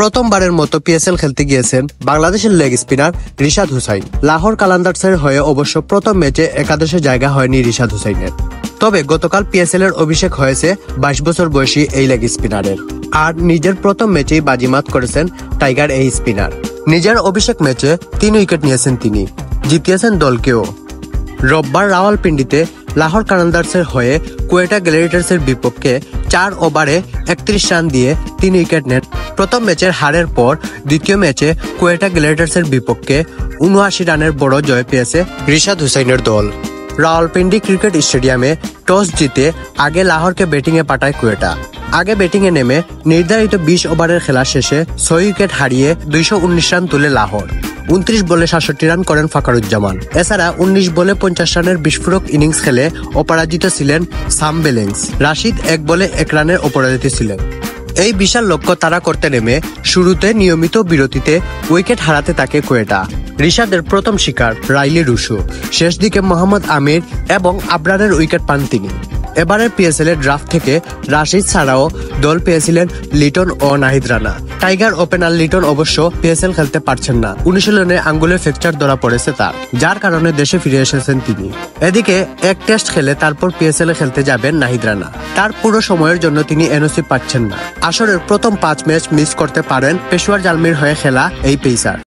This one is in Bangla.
প্রথমবারের মতো পিএসএল খেলতে গিয়েছেন বাংলাদেশের লেগ স্পিনার রিশাদ হোসাইন। লাহোর কালান্দার্সের হয়ে অবশ্য প্রথম ম্যাচে একাদশে জায়গা হয়নি রিশাদ হোসাইনের। তবে গতকাল পিএসএল এর অভিষেক হয়েছে 22 বছর বয়সী এই লেগ স্পিনারের। আর নিজের প্রথম ম্যাচেই বাজিমাত করেছেন টাইগার এই স্পিনার। নিজের অভিষেক ম্যাচে 3 উইকেট নিয়েছেন তিনি, জিতিয়েছেন দলকেও। রোববার রাওয়ালপিন্ডিতে লাহোর কালান্দার্সের হয়ে কোয়েটা গ্ল্যাডিয়েটর্সের বিপক্ষে 4 ওভারে 31 রান দিয়ে 3 উইকেট নেন। প্রথম ম্যাচের হারের পর দ্বিতীয় ম্যাচে কোয়েটা গ্ল্যাডিয়েটর্সের বিপক্ষে 79 রানের বড় জয় পেয়েছে রিশাদ হোসাইনের দল। রাওয়ালপিন্ডি ক্রিকেট স্টেডিয়ামে টস জিতে আগে লাহোরকে ব্যাটিংয়ে পাঠায় কোয়েটা। আগে ব্যাটিংয়ে নেমে নির্ধারিত 20 ওভারের খেলা শেষে 6 উইকেট হারিয়ে 219 রান তুলে লাহোর। 29 বলে 67 রান করেন ফাকারুজ্জামান। এছাড়া 19 বলে 50 রানের বিস্ফোরক ইনিংস খেলে অপরাজিত ছিলেন সাম বেলেন্স। রাশিদ 1 বলে 1 রানের অপরাজিত ছিলেন। এই বিশাল লক্ষ্য তারা করতে নেমে শুরুতে নিয়মিত বিরতিতে উইকেট হারাতে থাকে কোয়েটা। রিশাদের প্রথম শিকার রাইলি রুশো, শেষ দিকে মোহাম্মদ আমির এবং আবরারের উইকেট পান তিনি। এবারের পিএসএল এর ড্রাফট থেকে রাশিদ ছাড়াও দল পেয়েছিলেন লিটন ও নাহিদ রানা। টাইগার ওপেনার লিটন অবশ্য পিএসএল খেলতে পারছেন না। অনুশীলনে আঙ্গুলে ফ্র্যাকচার ধরা পড়েছে তার, যার কারণে দেশে ফিরে এসেছেন তিনি। এদিকে এক টেস্ট খেলে তারপর পিএসএল এ খেলতে যাবেন নাহিদ রানা। তার পুরো সময়ের জন্য তিনি এনওসি পাচ্ছেন না। আসরের প্রথম 5 ম্যাচ মিস করতে পারেন পেশোয়ার জালমির হয়ে খেলা এই পেসার।